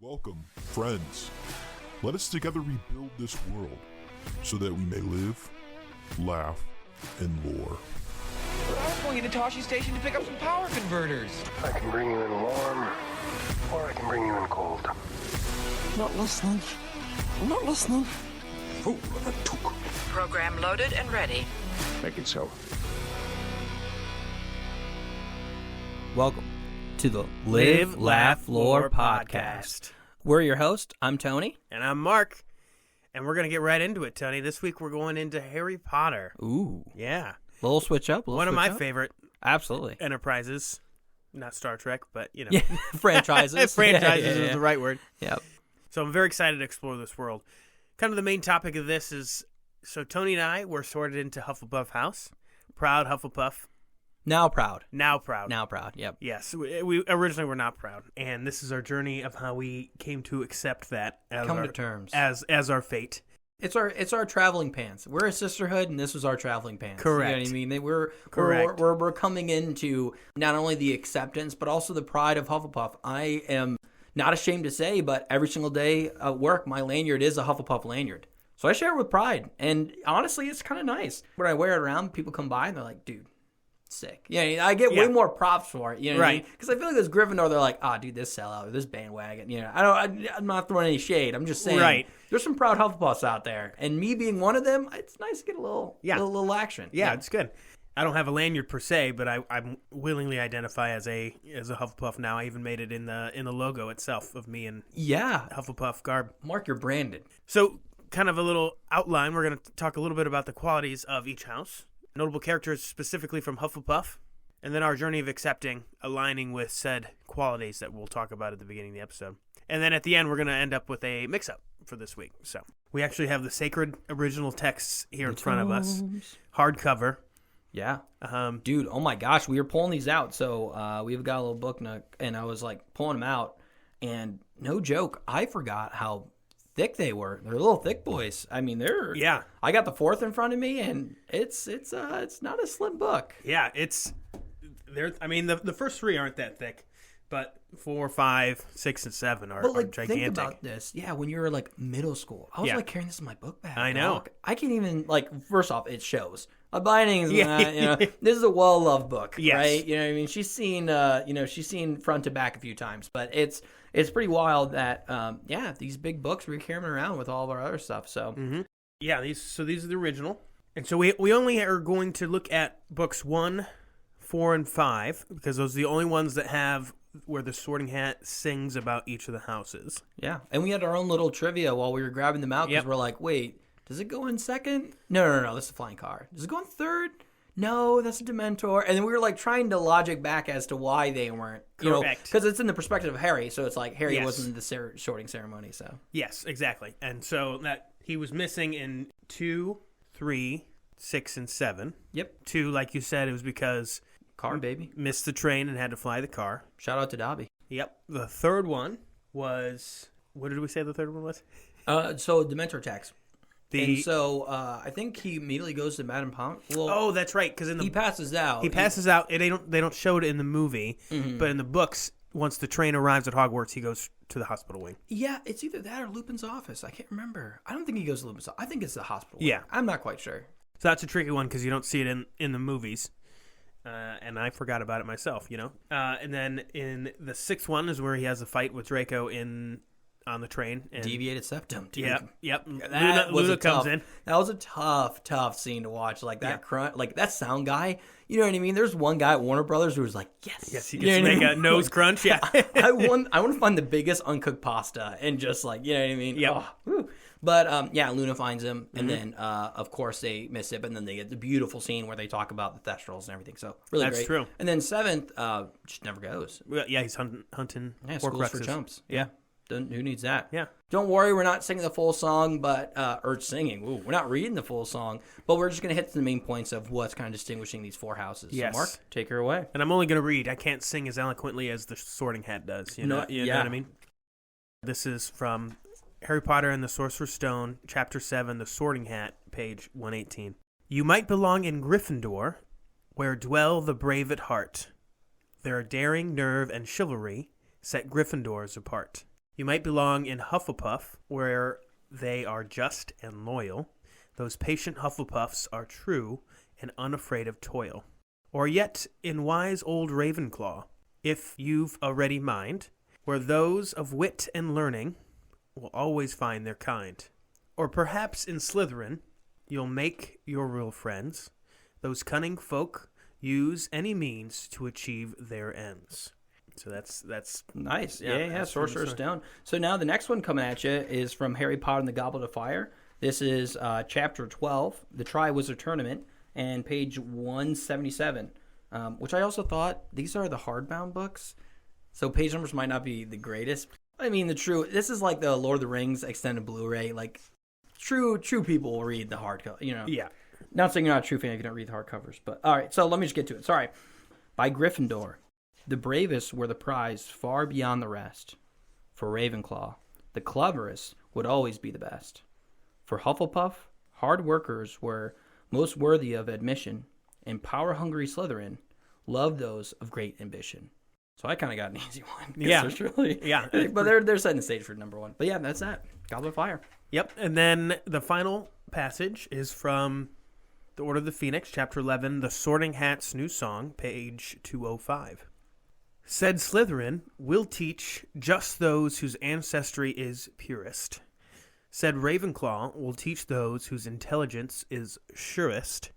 Welcome, friends. Let us together rebuild this world so that we may live, laugh, and lore. I was going into Toshi Station to pick up some power converters. I can bring you in warm, or I can bring you in cold. Not listening. I'm not listening. Oh, that took. Program loaded and ready. Make it so. Welcome to the Live, Laugh, Lore podcast. We're your host. I'm Tony. And I'm Mark. And we're going to get right into it, Tony. This week we're going into Harry Potter. Ooh. Yeah. Little switch up. One of my favorite Absolutely. enterprises. Not Star Trek, but, you know. Yeah. Franchises. Franchises is the right word. Yep. So I'm very excited to explore this world. Kind of the main topic of this is, so Tony and I were sorted into Hufflepuff House. Proud Hufflepuff. Now proud. Now proud. Now proud. Yep. Yes. We originally were not proud. And this is our journey of how we came to accept that as Come to terms. As our fate. It's our traveling pants. We're a sisterhood, and this was our traveling pants. Correct. You know what I mean? We're Correct. We're coming into not only the acceptance, but also the pride of Hufflepuff. I am not ashamed to say, but every single day at work, my lanyard is a Hufflepuff lanyard. So I share it with pride. And honestly, it's kind of nice. When I wear it around, people come by, and they're like, dude, sick. Yeah, I get way more props for it. You know what I mean? Because I feel like this Gryffindor, they're like, dude, this sellout, or this bandwagon. You know, I'm not throwing any shade. I'm just saying, there's some proud Hufflepuffs out there, and me being one of them, it's nice to get a little action. Yeah, it's good. I don't have a lanyard per se, but I willingly identify as a Hufflepuff now. I even made it in the logo itself of me in Hufflepuff garb. Mark, you're branded. So, kind of a little outline. We're going to talk a little bit about the qualities of each house. Notable characters specifically from Hufflepuff, and then our journey of accepting, aligning with said qualities that we'll talk about at the beginning of the episode. And then at the end, we're going to end up with a mix-up for this week. So we actually have the sacred original texts here in front of us, hardcover. Yeah. Dude, oh my gosh, we were pulling these out. So we've got a little book nook, and I was like pulling them out, and no joke, I forgot how thick they were. They're little thick boys. I mean, they're... Yeah. I got the fourth in front of me, and it's not a slim book. Yeah, I mean, the first three aren't that thick, but 4, 5, 6, and 7 are gigantic. Think about this. Yeah, when you were like middle school, I was like carrying this in my book bag. I know. I can't even first off, it shows. A bindings, this is a well-loved book, right? You know what I mean? She's seen front to back a few times, but it's pretty wild that, these big books we're carrying around with all of our other stuff. So, yeah, these are the original, and so we only are going to look at books 1, 4, and 5 because those are the only ones that have where the Sorting Hat sings about each of the houses. Yeah, and we had our own little trivia while we were grabbing them out because we're like, wait. Does it go in second? No. That's a flying car. Does it go in third? No, that's a Dementor. And then we were trying to logic back as to why they weren't. Correct. Because it's in the perspective of Harry, so it's like Harry wasn't in the sorting ceremony. So yes, exactly. And so that he was missing in 2, 3, 6, and 7. Yep. 2, like you said, it was because car baby missed the train and had to fly the car. Shout out to Dobby. Yep. The third one was, what did we say the third one was? So Dementor attacks. I think he immediately goes to Madame Pomp. Well, that's right, because he passes out. He passes out. They don't show it in the movie, but in the books, once the train arrives at Hogwarts, he goes to the hospital wing. Yeah, it's either that or Lupin's office. I can't remember. I don't think he goes to Lupin's office. I think it's the hospital wing. Yeah. I'm not quite sure. So that's a tricky one because you don't see it in the movies. And I forgot about it myself, and then in the 6th one is where he has a fight with Draco on the train. And deviated septum, dude. Yep. Luna comes in. That was a tough scene to watch. Like that that sound guy. You know what I mean? There's one guy at Warner Brothers who was like, yes, he gets to make a nose crunch. Yeah, I want to find the biggest uncooked pasta and just you know what I mean? Yeah. But Luna finds him, and then of course they miss it, but then they get the beautiful scene where they talk about the Thestrals and everything. So really that's great. True. And then 7th, just never goes. Well, yeah, he's hunting. Yeah, schools for chumps. Yeah. Who needs that? Yeah. Don't worry, we're not singing the full song, or singing. Ooh, we're not reading the full song, but we're just going to hit the main points of what's kind of distinguishing these 4 houses. Yes. So Mark, take her away. And I'm only going to read. I can't sing as eloquently as the Sorting Hat does. You know what I mean? This is from Harry Potter and the Sorcerer's Stone, Chapter 7, The Sorting Hat, page 118. You might belong in Gryffindor, where dwell the brave at heart. Their daring, nerve, and chivalry set Gryffindors apart. You might belong in Hufflepuff, where they are just and loyal. Those patient Hufflepuffs are true and unafraid of toil. Or yet in wise old Ravenclaw, if you've a ready mind, where those of wit and learning will always find their kind. Or perhaps in Slytherin, you'll make your real friends. Those cunning folk use any means to achieve their ends. So that's nice. Yeah. Sorcerer's Stone. So now the next one coming at you is from Harry Potter and the Goblet of Fire. This is chapter 12, the Triwizard Tournament, and page 177, which I also thought, these are the hardbound books, so page numbers might not be the greatest. I mean, this is like the Lord of the Rings extended Blu-ray. Like, true people will read the hardcover, Yeah. Not saying you're not a true fan, you don't read the hardcovers, but all right, so let me just get to it. Sorry. By Gryffindor, the bravest were the prize far beyond the rest. For Ravenclaw, the cleverest would always be the best. For Hufflepuff, hard workers were most worthy of admission, and power-hungry Slytherin loved those of great ambition. So I kind of got an easy one. Yeah. Yeah. But they're setting the stage for number one. But yeah, that's that. Goblet of Fire. Yep. And then the final passage is from The Order of the Phoenix, chapter 11, The Sorting Hat's New Song, page 205. Said Slytherin, we'll teach just those whose ancestry is purest. Said Ravenclaw, will teach those whose intelligence is surest.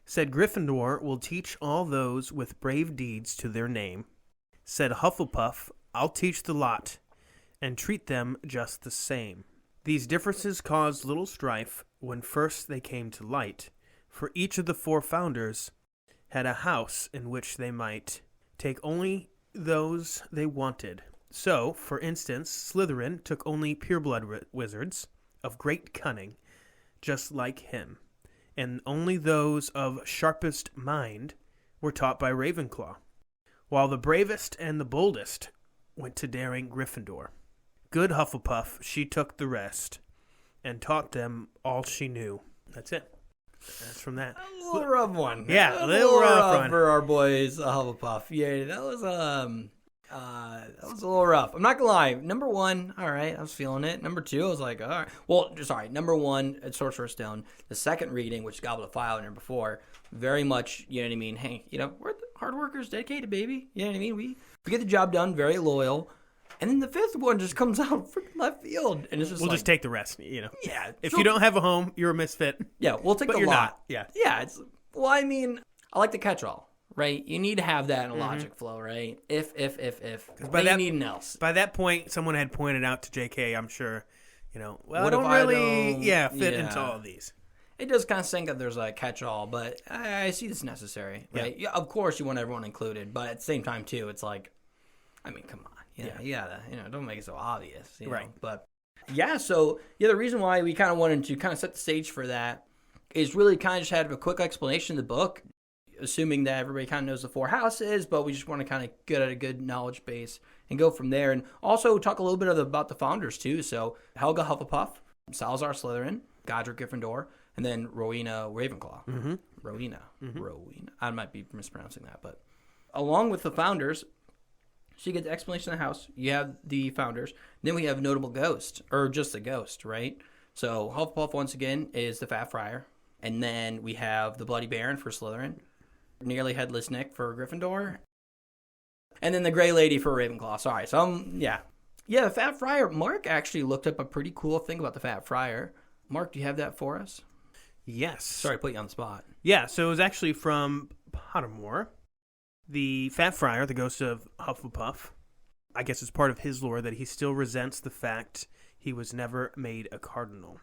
Said Gryffindor, will teach all those with brave deeds to their name. Said Hufflepuff, I'll teach the lot, and treat them just the same. These differences caused little strife when first they came to light, for each of the four founders had a house in which they might take only those they wanted. So, for instance, Slytherin took only pureblood wizards of great cunning, just like him, and only those of sharpest mind were taught by Ravenclaw, while the bravest and the boldest went to daring Gryffindor. Good Hufflepuff, she took the rest, and taught them all she knew. That's it. That's from that. A little rough one. Yeah, a little rough one. For our boys, Hufflepuff. Yeah, that was a little rough. I'm not gonna lie. Number one, all right, I was feeling it. Number two, I was like, all right. Well, sorry. Number one, it's Sorcerer's Stone. The second reading, which is Goblet of Fire, number four, very much, you know what I mean? Hey, we're the hard workers, dedicated, baby. You know what I mean? We get the job done, very loyal. And then the fifth one just comes out freaking left field, and it's just we'll just take the rest, Yeah. If you don't have a home, you're a misfit. Yeah, we'll take but the you're lot. Not. Yeah. Yeah. I mean, I like the catch-all, right? You need to have that in a logic flow, right? If. By that, you need an else. By that point, someone had pointed out to JK, I'm sure, well, what I don't really, fit yeah. into all of these. It does kind of sink that there's a catch-all, but I see this necessary, right? Yeah, of course, you want everyone included, but at the same time, too, it's like, I mean, come on. You gotta, don't make it so obvious. Right. But, so, the reason why we kind of wanted to kind of set the stage for that is really kind of just had a quick explanation of the book, assuming that everybody kind of knows the four houses, but we just want to kind of get at a good knowledge base and go from there. And also talk a little bit about the founders, too. So, Helga Hufflepuff, Salazar Slytherin, Godric Gryffindor, and then Rowena Ravenclaw. Mm-hmm. Rowena. I might be mispronouncing that, but along with the founders, so you get the explanation of the house. You have the founders. Then we have notable ghost, or just the ghost, right? So Hufflepuff, once again, is the Fat Friar. And then we have the Bloody Baron for Slytherin. Nearly Headless Nick for Gryffindor. And then the Gray Lady for Ravenclaw. Sorry. So, yeah. Yeah, the Fat Friar. Mark actually looked up a pretty cool thing about the Fat Friar. Mark, do you have that for us? Yes. Sorry to put you on the spot. Yeah, so it was actually from Pottermore. The Fat Friar, the ghost of Hufflepuff, I guess it's part of his lore that he still resents the fact he was never made a cardinal.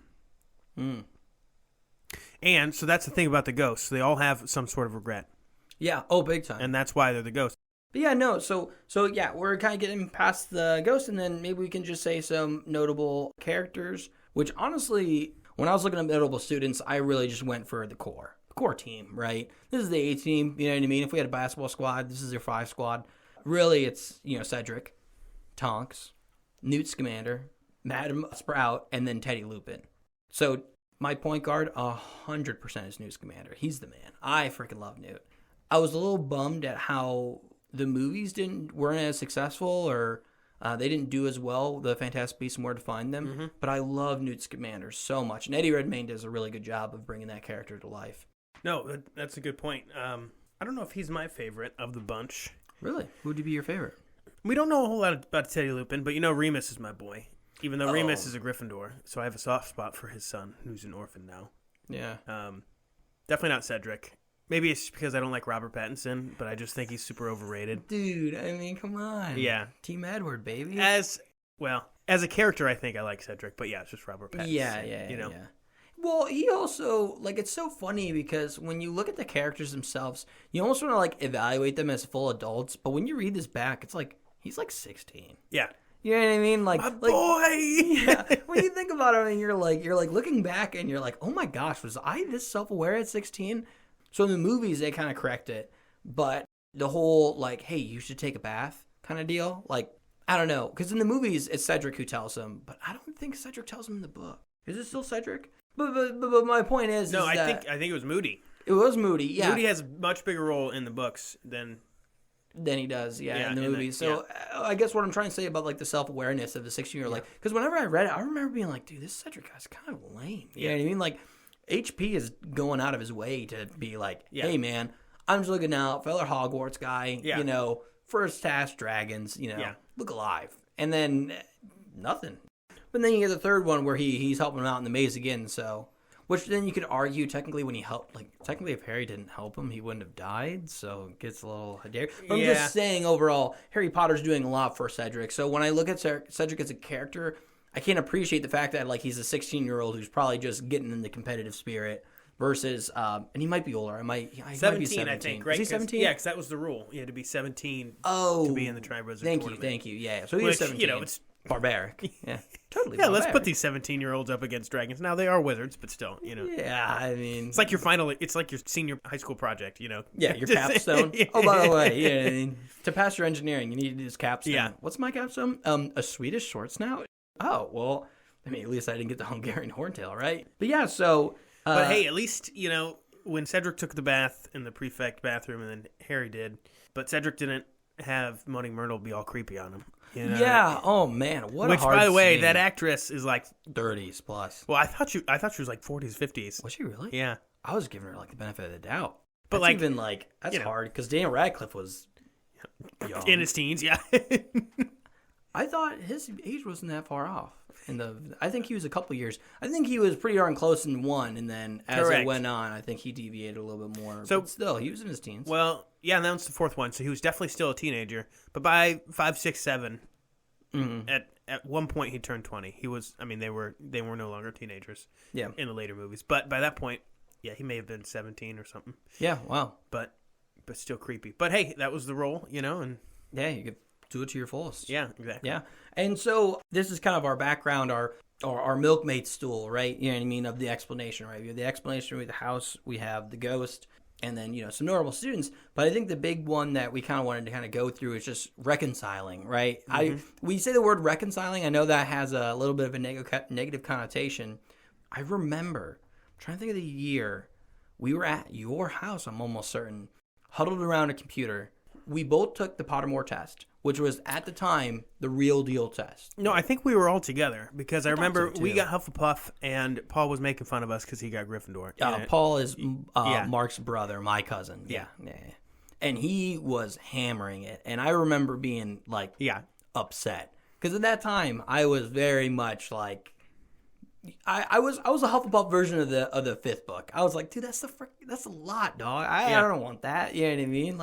And so that's the thing about the ghosts. They all have some sort of regret. Yeah. Oh, big time. And that's why they're the ghosts. But yeah, no. So yeah, we're kind of getting past the ghost, and then maybe we can just say some notable characters, which honestly, when I was looking at notable students, I really just went for the core team, right? This is the A team, you know what I mean? If we had a basketball squad, this is their 5 squad. Really, it's, Cedric, Tonks, Newt Scamander, Madam Sprout, and then Teddy Lupin. So my point guard, 100% is Newt Scamander. He's the man. I freaking love Newt. I was a little bummed at how the movies weren't as successful, or They didn't do as well, the Fantastic Beasts and Where to Find Them, but I love Newt Scamander so much. And Eddie Redmayne does a really good job of bringing that character to life. No, that's a good point. I don't know if he's my favorite of the bunch. Really? Who would be your favorite? We don't know a whole lot about Teddy Lupin, but Remus is my boy. Even though Remus is a Gryffindor, so I have a soft spot for his son, who's an orphan now. Yeah. Definitely not Cedric. Maybe it's just because I don't like Robert Pattinson, but I just think he's super overrated. Dude, I mean, come on. Yeah. Team Edward, baby. As a character, I think I like Cedric, but yeah, it's just Robert Pattinson. Yeah. Well, he also, it's so funny because when you look at the characters themselves, you almost want to, evaluate them as full adults, but when you read this back, it's he's 16. Yeah. You know what I mean? My boy! Yeah. When you think about it and you're looking back and you're like, oh my gosh, was I this self-aware at 16? So in the movies, they kind of correct it. But the whole, hey, you should take a bath kind of deal, I don't know. Because in the movies, it's Cedric who tells him. But I don't think Cedric tells him in the book. Is it still Cedric? But my point is... No, is I think it was Moody. It was Moody, yeah. Moody has a much bigger role in the books than he does, in the movies. So I guess what I'm trying to say about, the self-awareness of the 16-year-old, because whenever I read it, I remember being like, dude, this Cedric guy's kind of lame. You know what I mean? HP is going out of his way to be hey, man, I'm just looking out, fellow Hogwarts guy, first task dragons, look alive. And then nothing. But then you get the third one where he's helping him out in the maze again, so... Which then you could argue, technically, when he helped... technically, if Harry didn't help him, he wouldn't have died, so it gets a little... But I'm just saying, overall, Harry Potter's doing a lot for Cedric. So when I look at Cedric as a character... I can't appreciate the fact that he's a 16-year-old who's probably just getting in the competitive spirit versus and he might be older. He might be 17, I think, right? Is he 17? Yeah, because that was the rule. You had to be 17 to be in the Triwizard Tournament. Thank you. Yeah, so he's 17. It's barbaric. Yeah, totally. Yeah, barbaric. let's put these 17-year-olds up against dragons. Now they are wizards, but still, Yeah, I mean, it's like your senior high school project. Yeah, your capstone. Oh, by the way, to pass your engineering, you need to do this capstone. Yeah. What's my capstone? A Swedish short snout. Oh well. I mean, at least I didn't get the Hungarian horntail, right? But yeah, so... but hey, at least, when Cedric took the bath in the prefect bathroom and then Harry did, but Cedric didn't have Moaning Myrtle be all creepy on him. Yeah, oh man, what Which, a hard by the way, scene. that actress is 30s plus. Well, I thought she was 40s, 50s. Was she really? Yeah. I was giving her the benefit of the doubt. But that's even that's hard, because Daniel Radcliffe was young. In his teens, yeah. I thought his age wasn't that far off. I think he was a couple years. I think he was pretty darn close in one, and then as it went on, I think he deviated a little bit more. So but still, he was in his teens. Well, yeah, and that was the fourth one, so he was definitely still a teenager. But by 5, 6, 7, at one point he turned 20. He was. I mean, they were no longer teenagers. Yeah. In the later movies, but by that point, yeah, he may have been 17 or something. Yeah. Wow. But still creepy. But hey, that was the role, and yeah, you could do it to your fullest. Yeah, exactly. Yeah. And so this is kind of our background, our milkmaid stool, right? You know what I mean, of the explanation, right? We have the explanation with the house, we have the ghost, and then, some notable students. But I think the big one that we kind of wanted to kind of go through is just reconciling, right? Mm-hmm. We say the word reconciling. I know that has a little bit of a negative connotation. I remember, I'm trying to think of the year, we were at your house, I'm almost certain, huddled around a computer. We both took the Pottermore test, which was, at the time, the real deal test. No, I think we were all together, because I remember we got Hufflepuff, and Paul was making fun of us because he got Gryffindor. Paul is Mark's brother, my cousin. Yeah. And he was hammering it, and I remember being, upset. Because at that time, I was very much I was a Hufflepuff version of the fifth book. I was like, dude, that's a lot, dog. I don't want that. You know what I mean?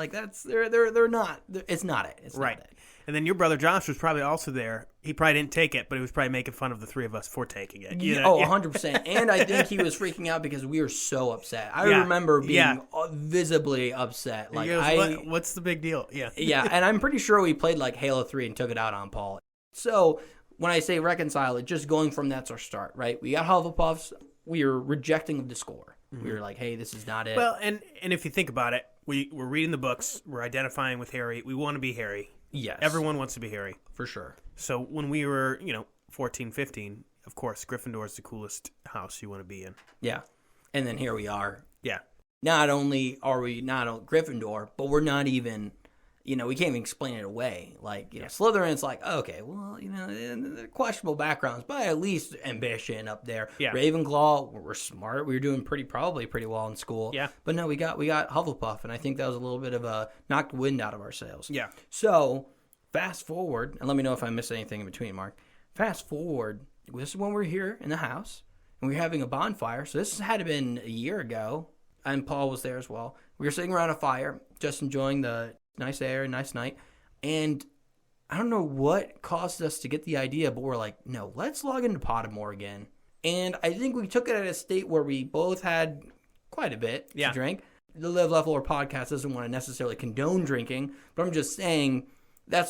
They're not. It's not it. It's right. Not it. And then your brother Josh was probably also there. He probably didn't take it, but he was probably making fun of the three of us for taking it. 100%. And I think he was freaking out because we were so upset. I remember being visibly upset. He goes, what's the big deal? Yeah. Yeah, and I'm pretty sure we played Halo 3 and took it out on Paul. So when I say reconcile, it's just going from that's our start, right? We got Hufflepuffs. We were rejecting of the score. Mm-hmm. We were like, hey, this is not it. Well, and if you think about it, we're reading the books. We're identifying with Harry. We want to be Harry. Yes. Everyone wants to be Harry. For sure. So when we were, 14, 15, of course, Gryffindor is the coolest house you want to be in. Yeah. And then here we are. Yeah. Not only are we not Gryffindor, but we're not even we can't even explain it away. Like, Slytherin's like, okay, well, they're questionable backgrounds, but at least ambition up there. Yeah. Ravenclaw, we're smart. We were doing probably pretty well in school. Yeah. But no, we got Hufflepuff, and I think that was a little bit of a knocked wind out of our sails. Yeah. So, fast forward, and let me know if I missed anything in between, Mark. Fast forward, this is when we're here in the house, and we're having a bonfire. So this had been a year ago, and Paul was there as well. We were sitting around a fire, just enjoying the nice air, nice night, and I don't know what caused us to get the idea, but we're like, no, let's log into Pottermore again. And I think we took it at a state where we both had quite a bit to drink. The Live, Level, or podcast doesn't want to necessarily condone drinking, but I'm just saying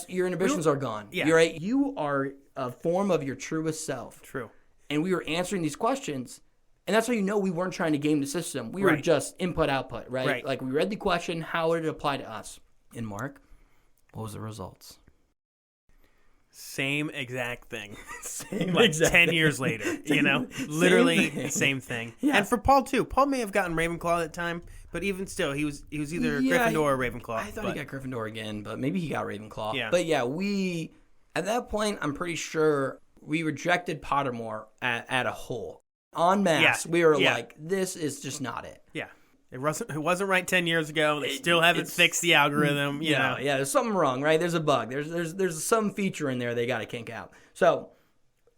your inhibitions are gone. Yeah. You're right. You are a form of your truest self. True. And we were answering these questions, and that's how we weren't trying to game the system. We were just input-output, right? Like, we read the question, how would it apply to us? And Mark, what was the results? Same exact thing. Same like exact 10 thing. years later, literally thing. same thing. Yeah. And for Paul too. Paul may have gotten Ravenclaw at the time, but even still, he was either Gryffindor or Ravenclaw. I thought he got Gryffindor again, but maybe he got Ravenclaw. Yeah. But we at that point, I'm pretty sure we rejected Pottermore at a whole. En masse, we were like, this is just not it. Yeah. It wasn't right 10 years ago. They still haven't fixed the algorithm. You know. Yeah, there's something wrong, right? There's a bug. There's some feature in there they got to kink out. So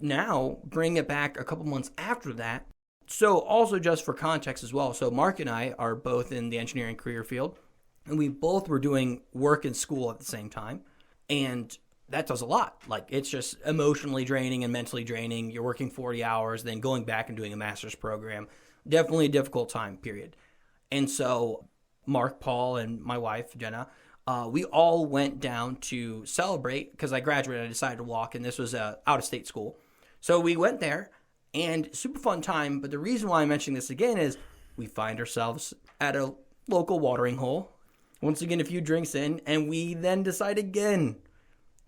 now bring it back a couple months after that. So also just for context as well. So Mark and I are both in the engineering career field, and we both were doing work and school at the same time, and that does a lot. Like, it's just emotionally draining and mentally draining. You're working 40 hours, then going back and doing a master's program. Definitely a difficult time period. And so Mark, Paul, and my wife, Jenna, we all went down to celebrate because I graduated. I decided to walk, and this was a out-of-state school. So we went there, and super fun time. But the reason why I'm mentioning this again is we find ourselves at a local watering hole. Once again, a few drinks in, and we then decide again,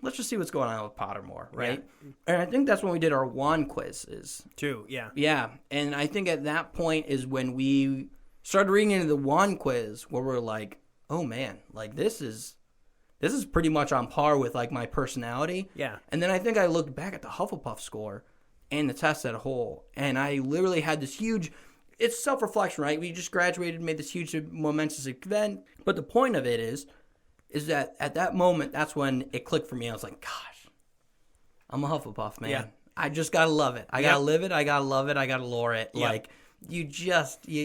let's just see what's going on with Pottermore, right? Yeah. And I think that's when we did our wand quizzes. Too, yeah. Yeah, and I think at that point is when we started reading into the wand quiz, where we're like, oh man, like this is pretty much on par with like my personality. Yeah. And then I think I looked back at the Hufflepuff score and the test as a whole, and I literally had this huge, it's self-reflection, right? We just graduated, made this huge momentous event, but the point of it is that at that moment, that's when it clicked for me. I was like, gosh, I'm a Hufflepuff, man. Yeah. I just gotta love it. I gotta live it. I gotta love it. I gotta lore it. Yeah. Like, you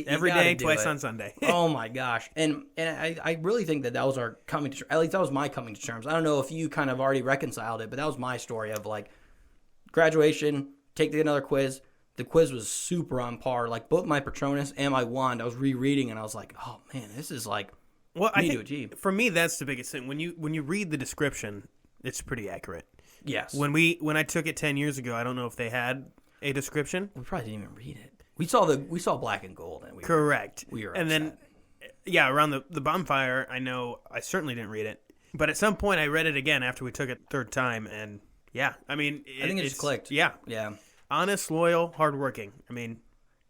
every day, twice on Sunday. Oh my gosh. And I really think that was our coming to terms. At least that was my coming to terms. I don't know if you kind of already reconciled it, but that was my story of like graduation, take another quiz. The quiz was super on par. Like both my Patronus and my wand, I was rereading and I was like, oh man, this is like I think for me that's the biggest thing. When you read the description, it's pretty accurate. Yes. When I took it 10 years ago, I don't know if they had a description. We probably didn't even read it. We saw Black and Gold, and correct. We were and upset. Then, around the bonfire, I know I certainly didn't read it, but at some point I read it again after we took it third time, and I mean, I think it just clicked. Yeah, honest, loyal, hardworking. I mean,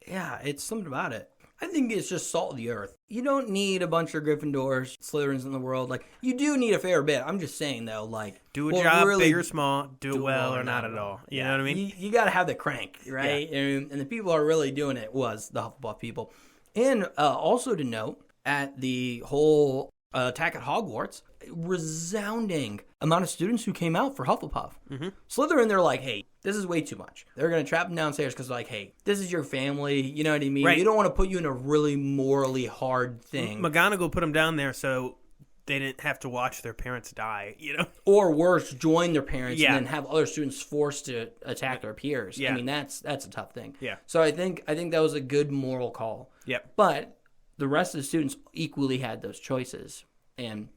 it's something about it. I think it's just salt of the earth. You don't need a bunch of Gryffindors, Slytherins in the world. Like, you do need a fair bit. I'm just saying, though, like, do a job, really, big or small, do it well or not at all. You know what I mean? You got to have the crank, right? Yeah. And the people who are really doing it was the Hufflepuff people. And also to note, at the whole attack at Hogwarts, resounding amount of students who came out for Hufflepuff. Mm-hmm. Slytherin, they're like, hey, this is way too much. They're going to trap them downstairs because they're like, hey, this is your family. You know what I mean? Right. You don't want to put you in a really morally hard thing. McGonagall put them down there so they didn't have to watch their parents die, you know? Or worse, join their parents and then have other students forced to attack their peers. Yeah. I mean, that's a tough thing. Yeah. So I think that was a good moral call. Yep. But the rest of the students equally had those choices. And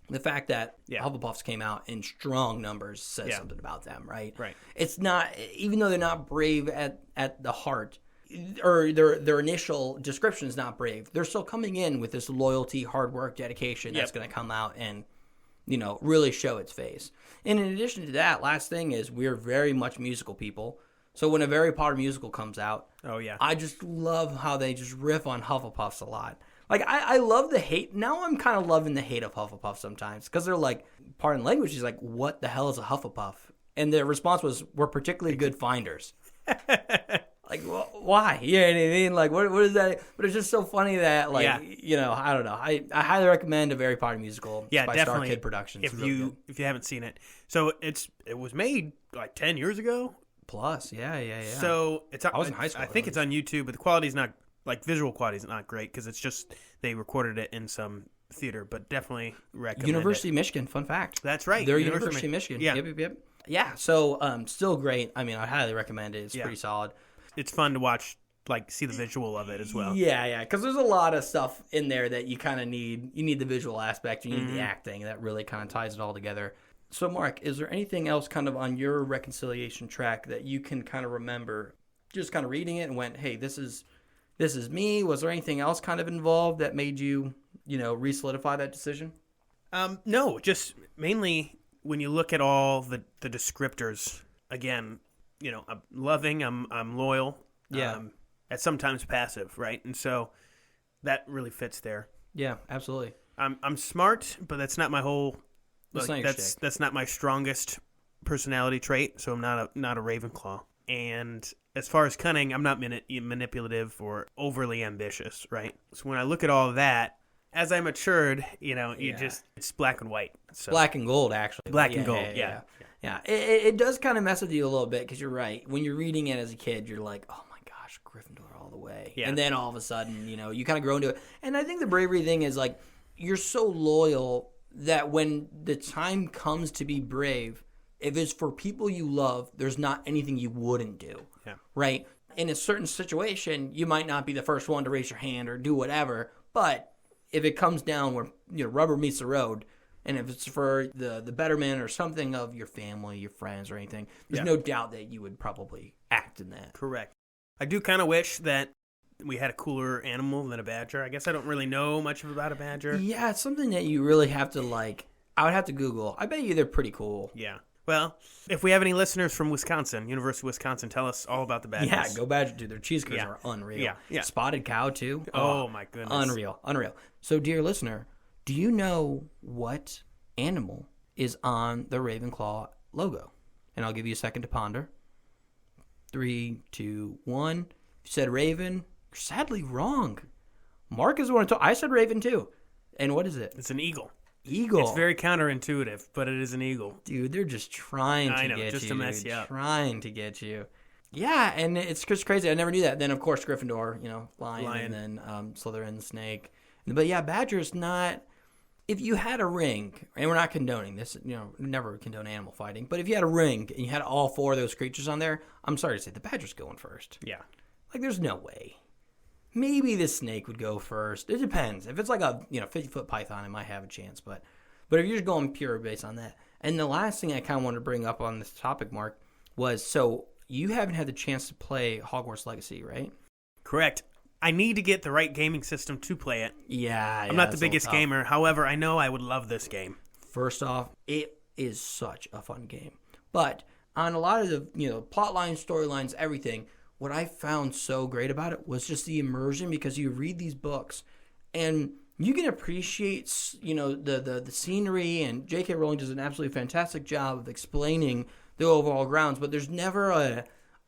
the fact that Hufflepuffs came out in strong numbers says something about them, right? Right. It's not, even though they're not brave at the heart, or their initial description is not brave, they're still coming in with this loyalty, hard work, dedication that's going to come out and, really show its face. And in addition to that, last thing is we're very much musical people. So when a Harry Potter musical comes out, I just love how they just riff on Hufflepuffs a lot. Like, I love the hate. Now I'm kind of loving the hate of Hufflepuff sometimes because they're like, pardon language, he's like, what the hell is a Hufflepuff? And the response was, we're particularly good finders. Like, why? You know what I mean? Like, what is that? But it's just so funny that, like, you know, I don't know. I highly recommend A Very Potty Musical. Yeah, by definitely. Star Kid Productions. If It's really good. you haven't seen it, so it was made like 10 years ago. Plus, yeah. So it's I was in high school. I think it's on YouTube, but the quality's not like visual quality's not great because it's just they recorded it in some theater. But definitely recommend University it. of Michigan. Fun fact. That's right. They're University of Michigan. Yeah. Yep. Yeah. So, still great. I mean, I highly recommend it. It's pretty solid. It's fun to watch, like see the visual of it as well. Yeah. Because there's a lot of stuff in there that you kind of need. You need the visual aspect. You need Mm-hmm. the acting. That really kind of ties it all together. So, Mark, is there anything else kind of on your reconciliation track that you can kind of remember, just kind of reading it and went, hey, this is me? Was there anything else kind of involved that made you, you know, re-solidify that decision? No, just mainly when you look at all the descriptors, again, you know, I'm loving, I'm loyal. Yeah. At sometimes passive, right? And so that really fits there. Yeah, absolutely. I'm smart, but that's not my whole. That's not your shtick. That's not my strongest personality trait. So I'm not a Ravenclaw. And as far as cunning, I'm not manipulative or overly ambitious, right? So when I look at all of that, as I matured, you know, it's black and white. So. Black and gold, actually. Black and gold, yeah. It does kind of mess with you a little bit because you're right. When you're reading it as a kid, you're like, oh my gosh, Gryffindor all the way. Yeah. And then all of a sudden, you know, you kind of grow into it. And I think the bravery thing is like, you're so loyal that when the time comes to be brave, if it's for people you love, there's not anything you wouldn't do. Yeah. Right? In a certain situation, you might not be the first one to raise your hand or do whatever, but if it comes down where, you know, rubber meets the road, and if it's for the betterment or something of your family, your friends, or anything, there's no doubt that you would probably act in that. Correct. I do kind of wish that we had a cooler animal than a badger. I guess I don't really know much about a badger. Yeah, it's something that you really have to, like, I would have to Google. I bet you they're pretty cool. Yeah. Well, if we have any listeners from Wisconsin, University of Wisconsin, tell us all about the badgers. Yeah, go Badger, dude. Their cheese curds are unreal. Yeah. Spotted cow, too. Oh, my goodness. Unreal. So, dear listener, do you know what animal is on the Ravenclaw logo? And I'll give you a second to ponder. 3, 2, 1. If you said raven, you're sadly wrong. Mark is the one to I said raven, too. And what is it? It's an eagle. Eagle. It's very counterintuitive, but it is an eagle. Dude, they're just trying to get you. Just to mess you up. Trying to get you. Yeah, and it's just crazy. I never knew that. Then, of course, Gryffindor, you know, lion. And then Slytherin, snake. But yeah, Badger's not. If you had a ring, and we're not condoning this, you know, never condone animal fighting, but if you had a ring and you had all 4 of those creatures on there, I'm sorry to say, the Badger's going first. Yeah. Like, there's no way. Maybe the snake would go first. It depends. If it's like a 50-foot python, it might have a chance. But if you're just going pure based on that. And the last thing I kind of wanted to bring up on this topic, Mark, was so you haven't had the chance to play Hogwarts Legacy, right? Correct. I need to get the right gaming system to play it. Yeah. I'm not the biggest gamer. However, I know I would love this game. First off, it is such a fun game. But on a lot of the plot lines, storylines, everything, what I found so great about it was just the immersion, because you read these books and you can appreciate, the scenery, and J.K. Rowling does an absolutely fantastic job of explaining the overall grounds, but there's never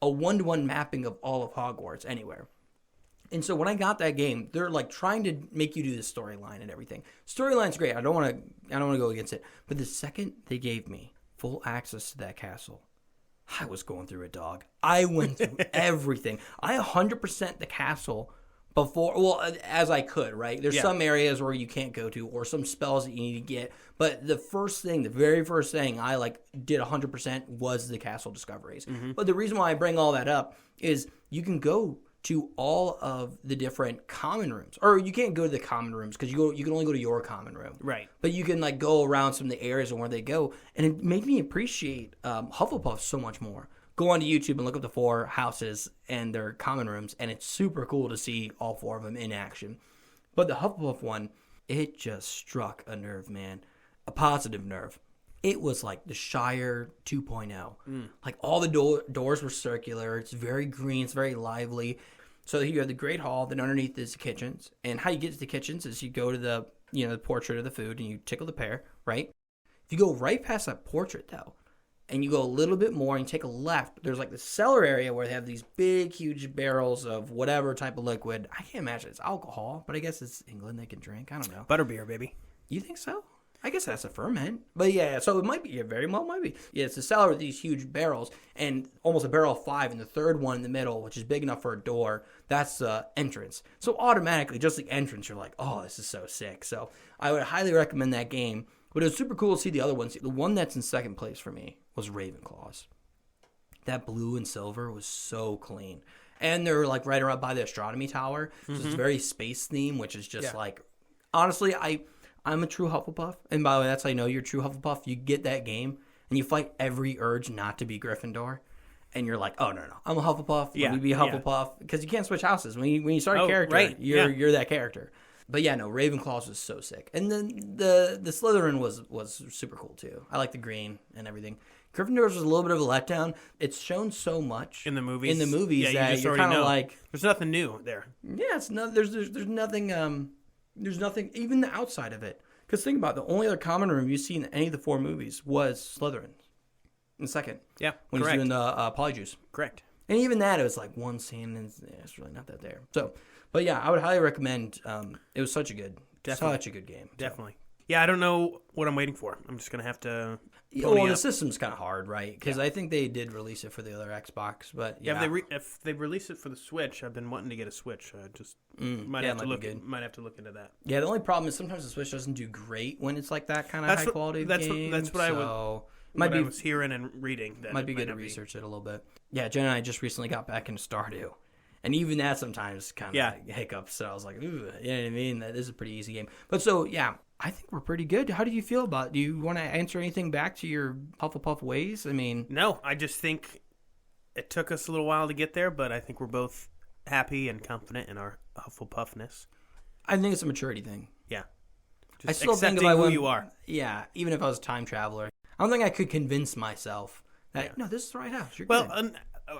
a one-to-one mapping of all of Hogwarts anywhere. And so when I got that game, they're like trying to make you do the storyline and everything. Storyline's great. I don't want to go against it. But the second they gave me full access to that castle, I was going through it, dog. I went through everything. I 100% the castle before, as I could, right? There's some areas where you can't go to, or some spells that you need to get. But the very first thing I did 100% was the castle discoveries. Mm-hmm. But the reason why I bring all that up is you can go to all of the different common rooms, or you can't go to the common rooms because you can only go to your common room, right? But you can go around some of the areas and where they go, and it made me appreciate Hufflepuff so much more. Go onto YouTube and look up the 4 houses and their common rooms, and it's super cool to see all 4 of them in action. But the Hufflepuff one, it just struck a nerve, man, a positive nerve. It was like the Shire 2.0. Like all the doors were circular. It's very green. It's very lively. So you have the Great Hall, then underneath is the kitchens. And how you get to the kitchens is you go to the the portrait of the food and you tickle the pear, right? If you go right past that portrait, though, and you go a little bit more and you take a left, there's like the cellar area where they have these big, huge barrels of whatever type of liquid. I can't imagine it's alcohol, but I guess it's England. They can drink. I don't know. Butterbeer, baby. You think so? I guess that's a ferment. But yeah, so it might be. It very well might be. Yeah, it's a cellar with these huge barrels and almost a barrel of 5, and the third one in the middle, which is big enough for a door, that's the entrance. So automatically, just the entrance, you're like, oh, this is so sick. So I would highly recommend that game. But it was super cool to see the other ones. The one that's in second place for me was Ravenclaws. That blue and silver was so clean. And they're like right around by the astronomy tower. So it's very space theme, which is just like, honestly, I'm a true Hufflepuff. And by the way, that's how you know you're a true Hufflepuff. You get that game and you fight every urge not to be Gryffindor. And you're like, oh, no, I'm a Hufflepuff. Let me be a Hufflepuff. Because you can't switch houses. When you start a character, you're that character. But yeah, no, Ravenclaws was so sick. And then the Slytherin was super cool too. I like the green and everything. Gryffindor's was a little bit of a letdown. It's shown so much in the movies. That you're kind of like, there's nothing new there. Yeah, it's not. There's nothing. There's nothing even the outside of it. Because think about it, the only other common room you see in any of the 4 movies was Slytherin. In the second, when he's doing the polyjuice. Correct. And even that, it was like one scene, and it's really not that there. So, but yeah, I would highly recommend. It was such a good game. Definitely. So. Yeah, I don't know what I'm waiting for. I'm just gonna have to. Well, the system's kind of hard, right? Because I think they did release it for the other Xbox, but if they release it for the Switch, I've been wanting to get a Switch. I just might have to look into that. Yeah, the only problem is sometimes the Switch doesn't do great when it's like that kind of high quality game. That's what I was hearing and reading. That might be good to research it a little bit. Yeah, Jen and I just recently got back into Stardew. And even that sometimes kind of hiccups. So I was like, ooh, you know what I mean? That is a pretty easy game. But so, yeah, I think we're pretty good. How do you feel about it? Do you want to answer anything back to your Hufflepuff ways? I mean... No, I just think it took us a little while to get there, but I think we're both happy and confident in our Hufflepuffness. I think it's a maturity thing. Yeah. I still think if who you are. Yeah, even if I was a time traveler. I don't think I could convince myself that, no, this is the right house. You're good.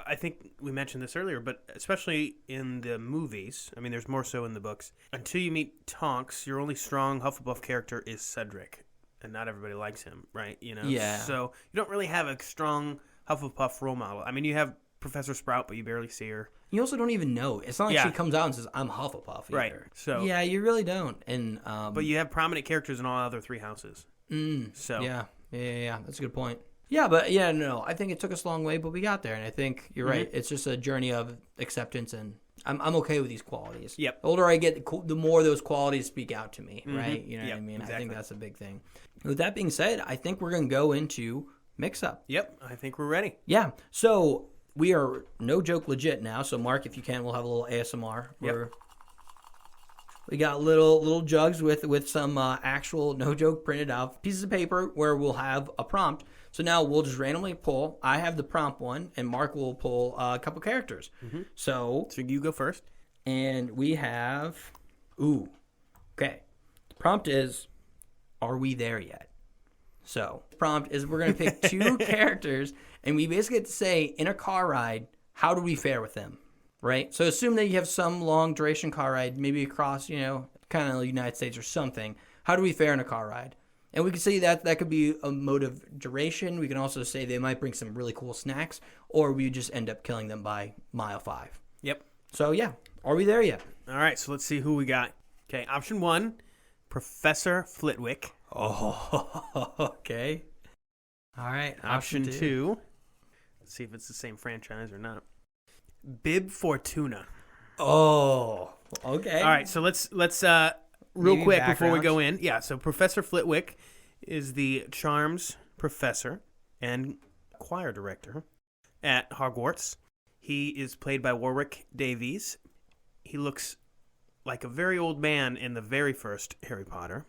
I think we mentioned this earlier, but especially in the movies, I mean, there's more so in the books. Until you meet Tonks, your only strong Hufflepuff character is Cedric, and not everybody likes him, right? Yeah. So you don't really have a strong Hufflepuff role model. I mean, you have Professor Sprout, but you barely see her. You also don't even know. It's not like she comes out and says, "I'm Hufflepuff." Either. Right. So yeah, you really don't. And but you have prominent characters in all other 3 houses. So yeah, that's a good point. Yeah, but no, I think it took us a long way, but we got there, and I think you're right. It's just a journey of acceptance, and I'm okay with these qualities. Yep. The older I get, the more those qualities speak out to me, right? You know what I mean? Exactly. I think that's a big thing. With that being said, I think we're going to go into mix-up. Yep, I think we're ready. Yeah, so we are no joke legit now, so Mark, if you can, we'll have a little ASMR. We got little jugs with some actual no joke printed out pieces of paper where we'll have a prompt. So now we'll just randomly pull. I have the prompt one, and Mark will pull a couple characters. So you go first. And we have, okay. The prompt is, are we there yet? So the prompt is we're going to pick 2 characters, and we basically have to say, in a car ride, how do we fare with them? Right? So assume that you have some long duration car ride, maybe across, kind of the United States or something. How do we fare in a car ride? And we can say that could be a mode of duration. We can also say they might bring some really cool snacks, or we just end up killing them by mile 5. Yep. So yeah, are we there yet? All right, so let's see who we got. Okay, option 1, Professor Flitwick. Oh, okay. All right, option 2. Let's see if it's the same franchise or not. Bib Fortuna. Oh, okay. All right, so let's real quick before we go in. Yeah, so Professor Flitwick is the charms professor and choir director at Hogwarts. He is played by Warwick Davies. He looks like a very old man in the very first Harry Potter.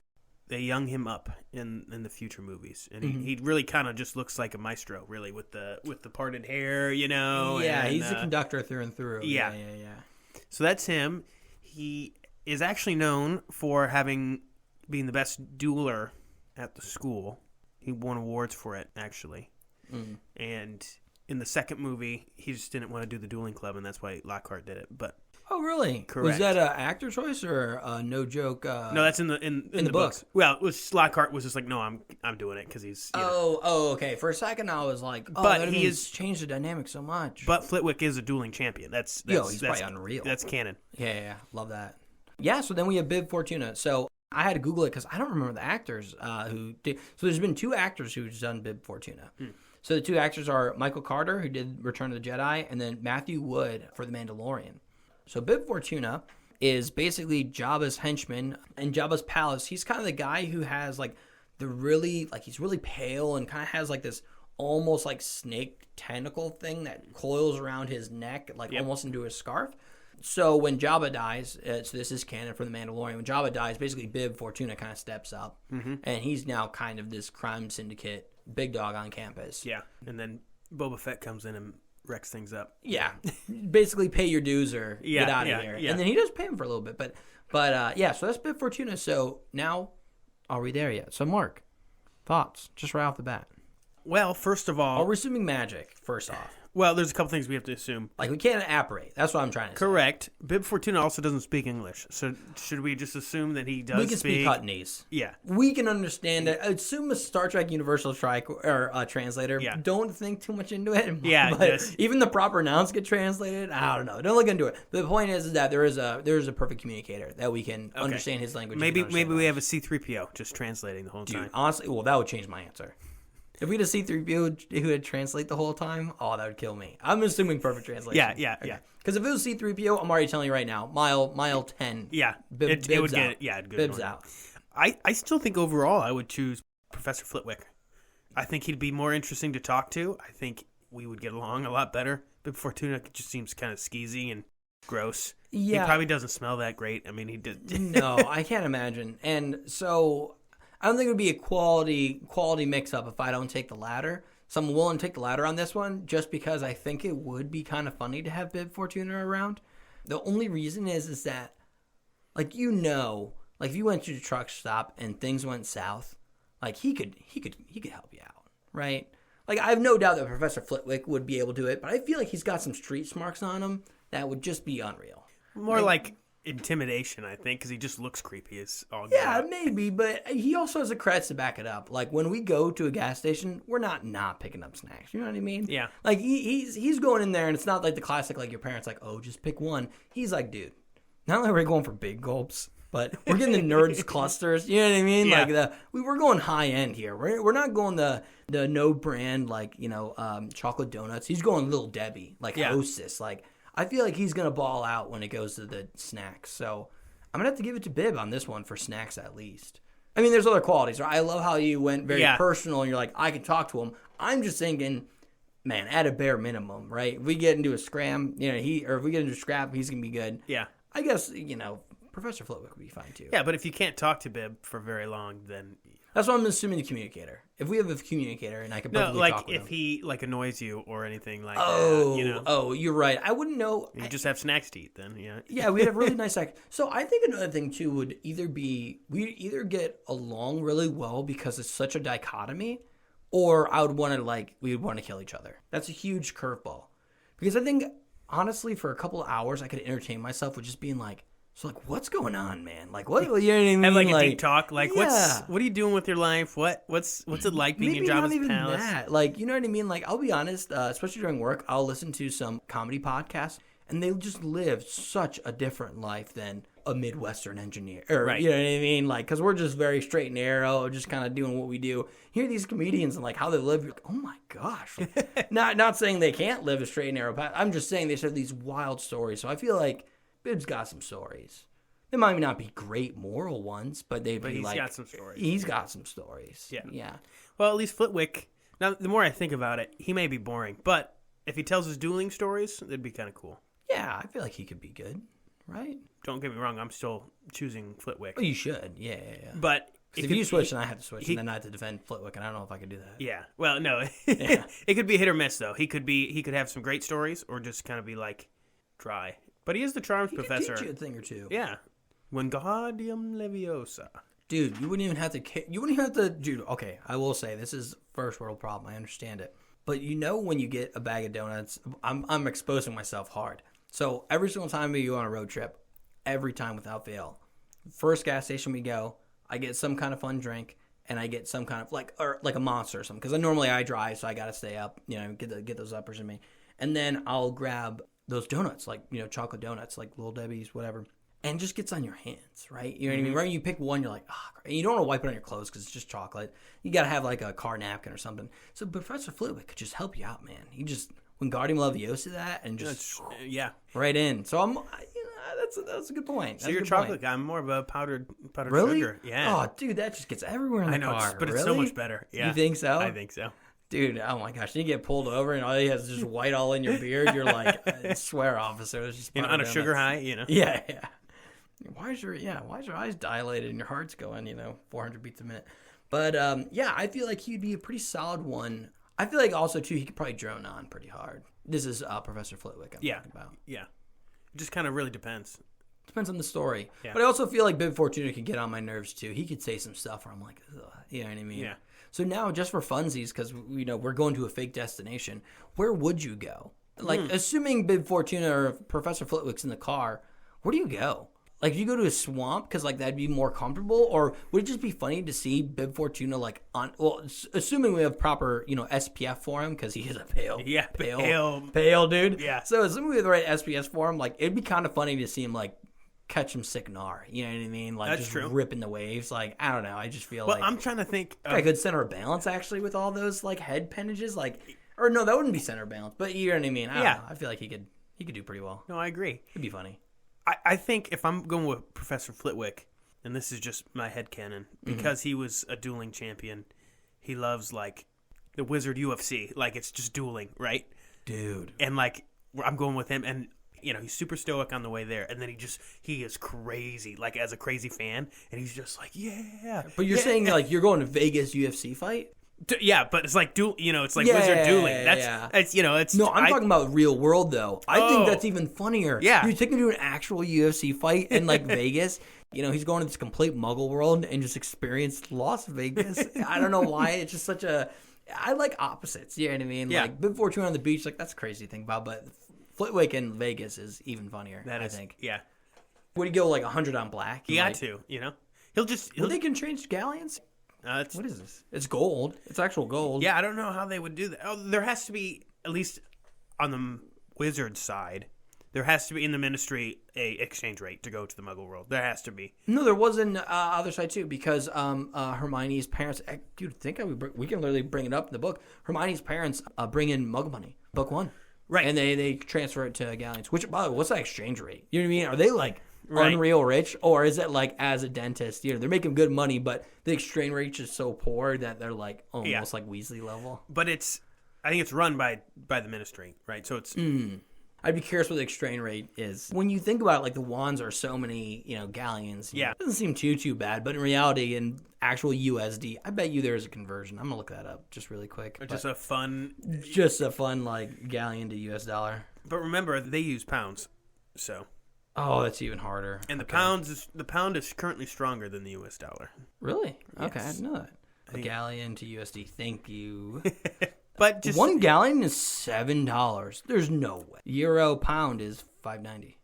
They young him up in the future movies, and he really kind of just looks like a maestro, really, with the parted hair, Yeah, and, he's a conductor through and through. Yeah. So that's him. He is actually known for being the best dueler at the school. He won awards for it, actually. And in the second movie, he just didn't want to do the dueling club, and that's why Lockhart did it. But Oh, really? Correct. Was that an actor choice or no joke? No, that's in the book. Well, it was Lockhart was just like, no, I'm doing it because he's. You know. Oh, okay. For a second, I was like, But he is changed the dynamic so much. But Flitwick is a dueling champion. That's he's probably unreal. That's canon. Yeah, love that. Yeah, so then we have Bib Fortuna. So I had to Google it because I don't remember the actors who did. So there's been 2 actors who've done Bib Fortuna. So the 2 actors are Michael Carter, who did Return of the Jedi, and then Matthew Wood for The Mandalorian. So Bib Fortuna is basically Jabba's henchman in Jabba's palace. He's kind of the guy who has like the really, like he's really pale and kind of has like this almost like snake tentacle thing that coils around his neck, like almost into a scarf. So when Jabba dies, so this is canon for The Mandalorian, when Jabba dies, basically Bib Fortuna kind of steps up. And he's now kind of this crime syndicate big dog on campus. Yeah, and then Boba Fett comes in and wrecks things up. Yeah, basically pay your dues or get out of here. Yeah. And then he does pay him for a little bit. But yeah, so that's Bib Fortuna. So now, are we there yet? So Mark, thoughts, just right off the bat. Well, first of all... Are we assuming magic, first off? Well, there's a couple things we have to assume. Like, we can't apparate. That's what I'm trying to say. Correct. Bib Fortuna also doesn't speak English. So should we just assume that he does We can speak Huttonese. Yeah. We can understand it. Assume a Star Trek Universal translator. Yeah. Don't think too much into it. Yeah, But yes. even the proper nouns get translated. I don't know. Don't look into it. But the point is that there is a perfect communicator that we can understand his language. Maybe we have a C-3PO just translating the whole time. Dude, honestly, well, that would change my answer. If we had a C-3PO who would translate the whole time, that would kill me. I'm assuming perfect translation. Yeah. Because if it was C-3PO, I'm already telling you right now, mile 10. Yeah. Bibs it would out. get it. Yeah, it'd go Bibs normal. out. I still think overall I would choose Professor Flitwick. I think he'd be more interesting to talk to. I think we would get along a lot better. Bib Fortuna just seems kind of skeezy and gross. Yeah. He probably doesn't smell that great. I mean, he did. No, I can't imagine. And so I don't think it would be a quality mix-up if I don't take the latter. So I'm willing to take the latter on this one just because I think it would be kind of funny to have Bib Fortuna around. The only reason is that, like, if you went to the truck stop and things went south, like, he could help you out, right? Like, I have no doubt that Professor Flitwick would be able to do it, but I feel like he's got some street smarts on him that would just be unreal. More like intimidation, I think, because he just looks creepy as all get Yeah, out. maybe, but he also has the creds to back it up. Like, when we go to a gas station, we're not picking up snacks. You know what I mean? Yeah. Like, he's going in there, and it's not like the classic, like, your parents like, oh, just pick one. He's like, dude, not only are we going for big gulps, but we're getting the nerds clusters. You know what I mean? Yeah. Like, we're going high end here. We're not going the no brand, like, chocolate donuts. He's going Little Debbie, like Hostess. Like, I feel like he's going to ball out when it goes to the snacks. So I'm going to have to give it to Bib on this one for snacks at least. I mean, there's other qualities. Right? I love how you went very personal and you're like, I can talk to him. I'm just thinking, man, at a bare minimum, right? If we get into a scram, if we get into a scrap, he's going to be good. Yeah. I guess, Professor Flitwick would be fine too. Yeah, but if you can't talk to Bib for very long, then... That's why I'm assuming the communicator. If we have a communicator and I can perfectly talk with him. if he annoys you or anything like that, that, Oh, you're right. I wouldn't know. You just have snacks to eat then, yeah. Yeah, we'd have really nice snacks. So I think another thing too would either be we'd either get along really well because it's such a dichotomy, or we'd want to kill each other. That's a huge curveball. Because I think honestly for a couple of hours I could entertain myself with just being like, so, like, what's going on, man? Like, what? You know what I mean? Have, like, a deep talk. Like, yeah. what are you doing with your life? What's it like being in Jabba's not even palace? That. Like, you know what I mean? Like, I'll be honest, especially during work, I'll listen to some comedy podcasts, and they just live such a different life than a Midwestern engineer. Right. You know what I mean? Like, because we're just very straight and narrow, just kind of doing what we do. You hear these comedians and, like, how they live, you're like, oh, my gosh. Like, not saying they can't live a straight and narrow path. I'm just saying they have these wild stories. So I feel like Bib's got some stories. They might not be great moral ones, but they'd be like... he's got some stories. He's got some stories. Yeah. Well, at least Flitwick... Now, the more I think about it, he may be boring, but if he tells his dueling stories, that'd be kind of cool. Yeah, I feel like he could be good, right? Don't get me wrong, I'm still choosing Flitwick. Well, you should, yeah. But... If you switch, then I have to switch, and then I have to defend Flitwick, and I don't know if I could do that. Yeah. Well, no. Yeah. It could be hit or miss, though. He could have some great stories, or just kind of be, like, dry. But he is the charms professor. He could teach you a thing or two. Yeah. Wingardium Leviosa. Dude, you wouldn't even have to... Dude, okay, I will say, this is first world problem. I understand it. But when you get a bag of donuts, I'm exposing myself hard. So every single time we go on a road trip, every time without fail, first gas station we go, I get some kind of fun drink, and I get some kind of like a Monster or something. Because normally I drive, so I got to stay up, get those uppers in me. And then I'll grab those donuts, like, chocolate donuts, like Little Debbie's, whatever. And it just gets on your hands, right? You know what I mean? Right when you pick one, you're like, and you don't want to wipe it on your clothes because it's just chocolate. You got to have like a car napkin or something. So Professor Flitwick could just help you out, man. He just Wingardium Leviosa that and just right in. So that's a good point. So you're a chocolate guy. I'm more of a powdered really? sugar. Yeah. Oh, dude, that just gets everywhere in the car. But it's so much better. Yeah. You think so? I think so. Dude, oh my gosh, you get pulled over and all he has is just white all in your beard. You're like, I swear, officer, it's just on a sugar high, Yeah. Why is your eyes dilated and your heart's going, 400 beats a minute? But I feel like he'd be a pretty solid one. I feel like also too he could probably drone on pretty hard. This is Professor Flitwick I'm talking about. Yeah. It just kind of really depends. Depends on the story. Yeah. But I also feel like Bib Fortuna could get on my nerves too. He could say some stuff where I'm like, ugh, you know what I mean? Yeah. So now, just for funsies, because we're going to a fake destination, where would you go? Like, assuming Bib Fortuna or Professor Flitwick's in the car, where do you go? Like, do you go to a swamp because like that'd be more comfortable, or would it just be funny to see Bib Fortuna like on? Well, assuming we have proper SPF for him because he is a pale dude. Yeah. So assuming we have the right SPS for him, like it'd be kind of funny to see him like catch some sick gnar. You know what I mean? Like that's just true. Ripping the waves. Like I don't know. I just feel well, like I'm trying to think. I could center of balance actually with all those like head appendages. Like, or no, that wouldn't be center of balance. But you know what I mean? I don't know. I feel like he could do pretty well. No, I agree. It'd be funny. I think if I'm going with Professor Flitwick, and this is just my headcanon, because he was a dueling champion, he loves like the Wizard UFC. Like it's just dueling, right? Dude. And like I'm going with him, and he's super stoic on the way there, and then he is crazy, like as a crazy fan, and he's just like, yeah. But you're saying like you're going to Vegas UFC fight? Yeah, but it's like it's like Wizard dueling. It's it's no. I'm talking about real world though. I think that's even funnier. Yeah, you take him to an actual UFC fight in like Vegas. He's going to this complete Muggle world and just experience Las Vegas. I don't know why. It's just such a. I like opposites. You know what I mean? Yeah. Like Bib Fortuna on the beach. Like that's a crazy thing about, but Flitwick in Vegas is even funnier. I think. Yeah. Would he go like 100 on black? He got to. He'll just. They can change galleons. What is this? It's gold. It's actual gold. Yeah, I don't know how they would do that. Oh, there has to be, at least on the wizard side, there has to be in the ministry a exchange rate to go to the Muggle world. There has to be. No, there was an other side too because Hermione's parents. Dude, we can literally bring it up in the book. Hermione's parents bring in Muggle money. Book 1, right? And they transfer it to galleons. Which, by the way, what's that exchange rate? You know what I mean? Are they like? Unreal rich, or is it like as a dentist, they're making good money, but the exchange rate is so poor that they're like almost like Weasley level. But I think it's run by the ministry, right? So it's. I'd be curious what the exchange rate is. When you think about it, like the wands are so many, galleons. It doesn't seem too bad, but in reality, in actual USD, I bet you there is a conversion. I'm gonna look that up just really quick. Just a fun like galleon to US dollar. But remember, they use pounds, so. Oh, that's even harder. And the pound is currently stronger than the U.S. dollar. Really? Yes. Okay, I didn't know that. A galleon to USD. Thank you. But just 1 gallon is $7. There's no way. Euro pound is $5.90.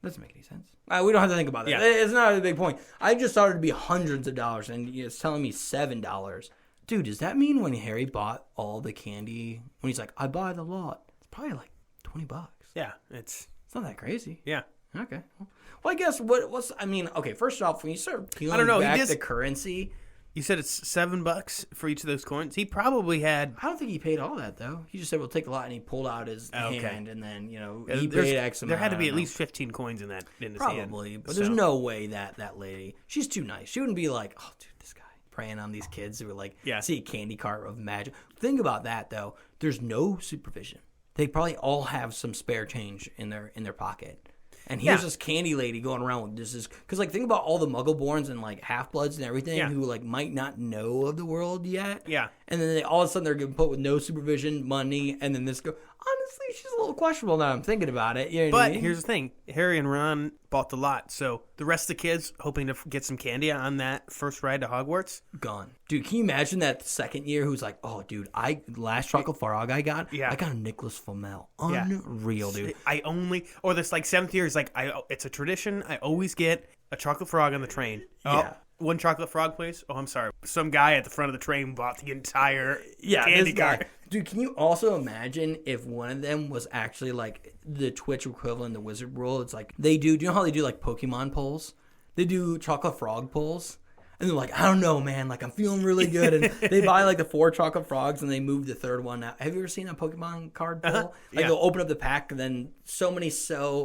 Doesn't make any sense. We don't have to think about that. Yeah. It's not a big point. I just thought it'd be hundreds of dollars, and it's telling me $7. Dude, does that mean when Harry bought all the candy, when he's like, I buy the lot, it's probably like $20? Yeah, it's not that crazy. Yeah. Okay. Well, I guess okay, first off, when you start peeling back the currency. You said it's $7 for each of those coins. He probably had. I don't think he paid all that, though. He just said, we'll take a lot, and he pulled out his hand, and then, he paid X amount. There had to be at least 15 coins in his hand. Probably, but there's no way that lady, she's too nice. She wouldn't be like, oh, dude, this guy, preying on these kids who are like, see a candy cart of magic. Think about that, though. There's no supervision. They probably all have some spare change in their pocket. And here's this candy lady going around with this because think about all the Muggle-borns and like half-bloods and everything who like might not know of the world yet. Yeah. And then all of a sudden they're getting put with no supervision, money, and then this go. honestly, she's a little questionable now I'm thinking about it. You know what I But mean? here's the thing. Harry and Ron bought the lot, so the rest of the kids hoping to get some candy on that first ride to Hogwarts. Gone. Dude, can you imagine that second year who's like, oh, dude, last chocolate frog I got a Nicholas Flamel. Unreal, dude. Or this like 7th year is like, it's a tradition. I always get a chocolate frog on the train. Yeah. One chocolate frog, please. Oh, I'm sorry. Some guy at the front of the train bought the entire candy this guy. cart. Dude, can you also imagine if one of them was actually like the Twitch equivalent of the Wizard World? It's like do you know how they do like Pokemon polls? They do chocolate frog polls. And they're like, I don't know, man. Like, I'm feeling really good. And they buy like the 4 chocolate frogs and they move the third one out. Have you ever seen a Pokemon card poll? Like, they'll open up the pack and then so many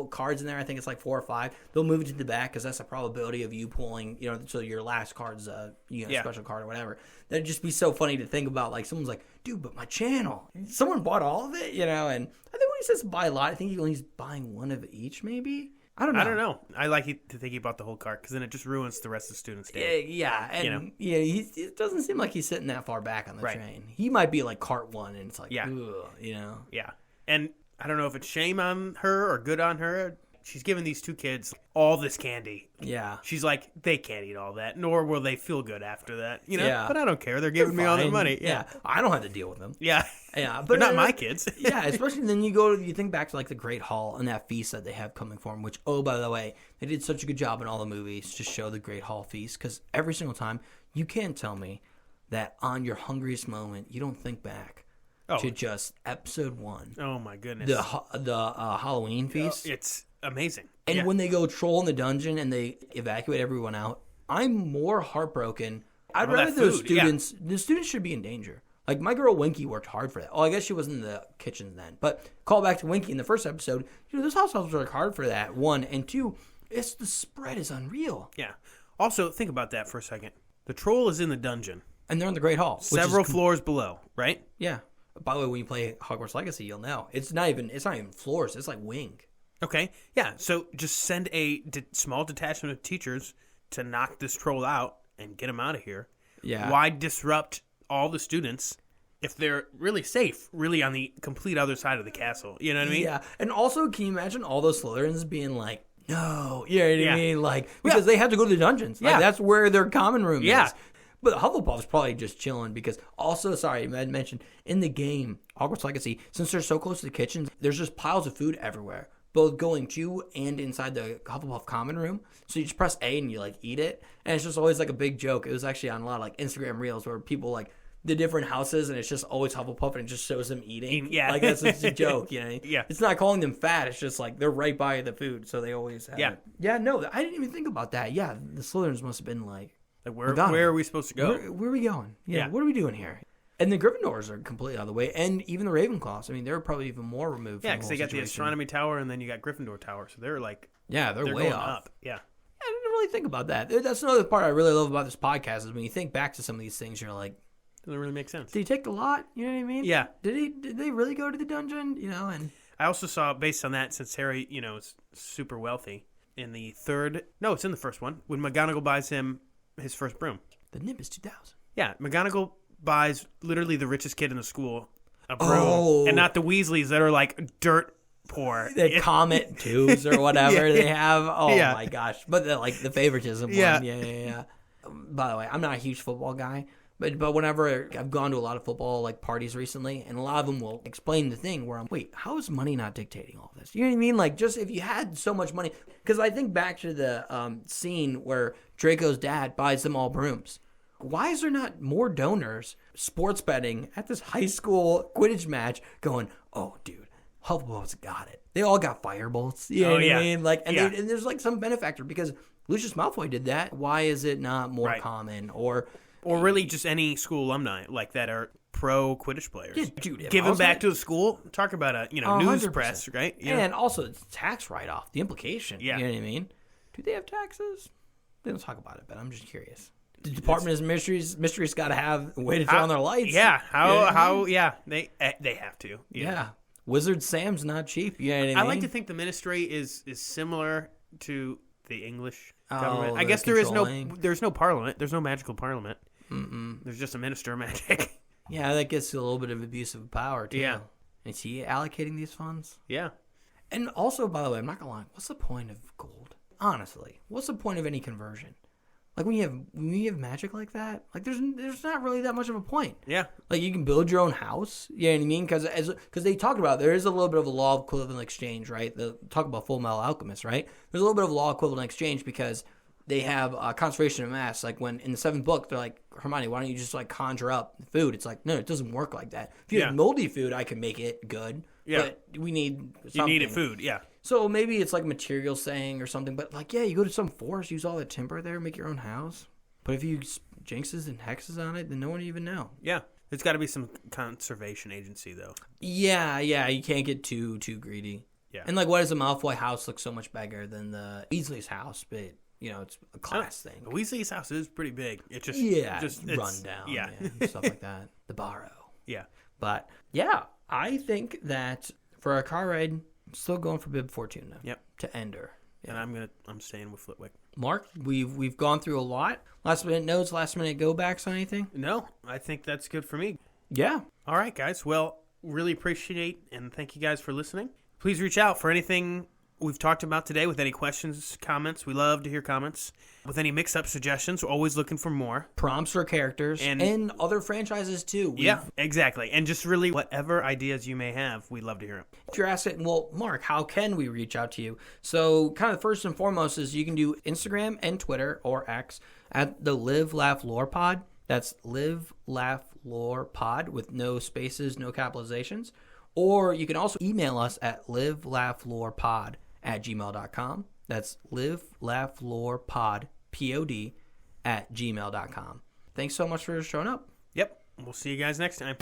cards in there. I think it's like 4 or 5. They'll move it to the back because that's the probability of you pulling, so your last card's a special card or whatever. That'd just be so funny to think about. Like, someone's like, dude, but my channel. Someone bought all of it, And I think when he says buy a lot, I think he's buying one of each, maybe. I don't know. I like to think he bought the whole cart because then it just ruins the rest of the students' day. Yeah, and it doesn't seem like he's sitting that far back on the train. He might be like cart 1, and it's like, ugh, Yeah, and I don't know if it's shame on her or good on her. She's giving these 2 kids all this candy. Yeah. She's like, they can't eat all that, nor will they feel good after that. Yeah. But I don't care. They're giving me all the money. Yeah. I don't have to deal with them. Yeah. Yeah, but not my kids. Yeah, especially then you think back to like the Great Hall and that feast that they have coming for them, which, oh, by the way, they did such a good job in all the movies to show the Great Hall feast, because every single time, you can't tell me that on your hungriest moment, you don't think back to just episode 1. Oh, my goodness. The Halloween feast. It's amazing. And when they go troll in the dungeon and they evacuate everyone out, I'm more heartbroken. I'd rather those students, the students should be in danger. Like, my girl Winky worked hard for that. Oh, I guess she wasn't in the kitchen then. But call back to Winky in the first episode. Those households worked hard for that, 1. And 2, the spread is unreal. Yeah. Also, think about that for a second. The troll is in the dungeon. And they're in the Great Hall. Several floors below, right? Yeah. By the way, when you play Hogwarts Legacy, you'll know. It's not even floors. It's like wing. Okay. Yeah. So just send a small detachment of teachers to knock this troll out and get him out of here. Yeah. Why disrupt all the students if they're really safe, really on the complete other side of the castle? You know what I mean? Yeah. And also, can you imagine all those Slytherins being like, no, you know what I mean? Like, because they have to go to the dungeons. Like, that's where their common room is. But Hufflepuff's probably just chilling because also, sorry, I mentioned, in the game, Hogwarts Legacy, since they're so close to the kitchens, there's just piles of food everywhere, both going to and inside the Hufflepuff common room. So you just press A and you, like, eat it. And it's just always, like, a big joke. It was actually on a lot of, like, Instagram Reels where people, like, the different houses, and it's just always Hufflepuff, and it just shows them eating. Yeah. Like, that's just a joke, Yeah. It's not calling them fat. It's just, like, they're right by the food, so they always have it. Yeah, no, I didn't even think about that. Yeah, the Slytherins must have been, like where are we supposed to go? Where are we going? Yeah, what are we doing here? And the Gryffindors are completely out of the way, and even the Ravenclaws. I mean, they're probably even more removed. Yeah, because they got the Astronomy Tower, and then you got Gryffindor Tower, so they're like, they're way going off. up. Yeah. I didn't really think about that. That's another part I really love about this podcast is when you think back to some of these things, you're like, doesn't really make sense. Did he take the lot? You know what I mean? Yeah. Did they really go to the dungeon? And I also saw, based on that, since Harry, is super wealthy, it's in the first one, when McGonagall buys him his first broom. The Nimbus 2000. Yeah, McGonagall buys literally the richest kid in the school a broom, and not the Weasleys that are like dirt poor. The Comet tubes or whatever they have. Oh my gosh! But the favoritism one. Yeah. By the way, I'm not a huge football guy, but whenever I've gone to a lot of football like parties recently, and a lot of them will explain the thing where wait, how is money not dictating all this? You know what I mean? Like, just if you had so much money, because I think back to the scene where Draco's dad buys them all brooms. Why is there not more donors sports betting at this high school Quidditch match going, oh, dude, Hufflepuff's got it. They all got firebolts. You know what I mean? Like, and there's like some benefactor because Lucius Malfoy did that. Why is it not more common? Or really just any school alumni like that are pro Quidditch players. Yeah, dude, give them back to the school. Talk about a news 100%. Press, right? And also it's tax write-off. The implication. Yeah. You know what I mean? Do they have taxes? They don't talk about it, but I'm just curious. The Department of Mysteries got to have a way to turn on their lights. Yeah, how they have to. Yeah. Wizard Sam's not cheap. You know what I mean? I like to think the Ministry is similar to the English government. I guess there's no parliament. There's no magical parliament. There's just a minister of magic. Yeah, that gets to a little bit of abuse of power too. Yeah. Is he allocating these funds? Yeah. And also, by the way, I'm not gonna lie. What's the point of gold? Honestly, what's the point of any conversion? Like when you have magic like that, like there's not really that much of a point. Yeah. Like you can build your own house. You know what I mean? Because they talked about there is a little bit of a law of equivalent exchange, right? The talk about Full Metal Alchemist, right? There's a little bit of law equivalent exchange because they have conservation of mass. Like when in the 7th book, they're like, Hermione, why don't you just like conjure up food? It's like, no, it doesn't work like that. If you have moldy food, I can make it good. Yeah. But we need something. You needed food, yeah. So maybe it's like material saying or something. But like, yeah, you go to some forest, use all the timber there, make your own house. But if you jinxes and hexes on it, then no one would even know. Yeah. There's got to be some conservation agency, though. Yeah, you can't get too greedy. Yeah. And like, why does the Malfoy house look so much bigger than the Weasley's house? But you know, it's a class thing. The Weasley's house is pretty big. It just it's run down. Yeah, and stuff like that. The Barrow. Yeah. But yeah, I think that for our car ride, I'm still going for Bib Fortuna. Yep. To Ender. Yeah. And I'm staying with Flitwick. Mark, we've gone through a lot. Last minute notes, last minute go backs on anything? No, I think that's good for me. Yeah. All right, guys. Well, really appreciate and thank you guys for listening. Please reach out for anything we've talked about today with any questions, comments. We love to hear comments. With any mix-up suggestions, we're always looking for more. Prompts for characters. And other franchises, too. Yeah, exactly. And just really whatever ideas you may have, we'd love to hear them. If you're asking, well, Mark, how can we reach out to you? So kind of first and foremost is you can do Instagram and Twitter or X at the Live, Laugh, Lore Pod. That's Live, Laugh, Lore Pod with no spaces, no capitalizations. Or you can also email us at livelaughLorePod@gmail.com. That's livelaughLorePod, Pod, @gmail.com. Thanks so much for showing up. Yep. We'll see you guys next time.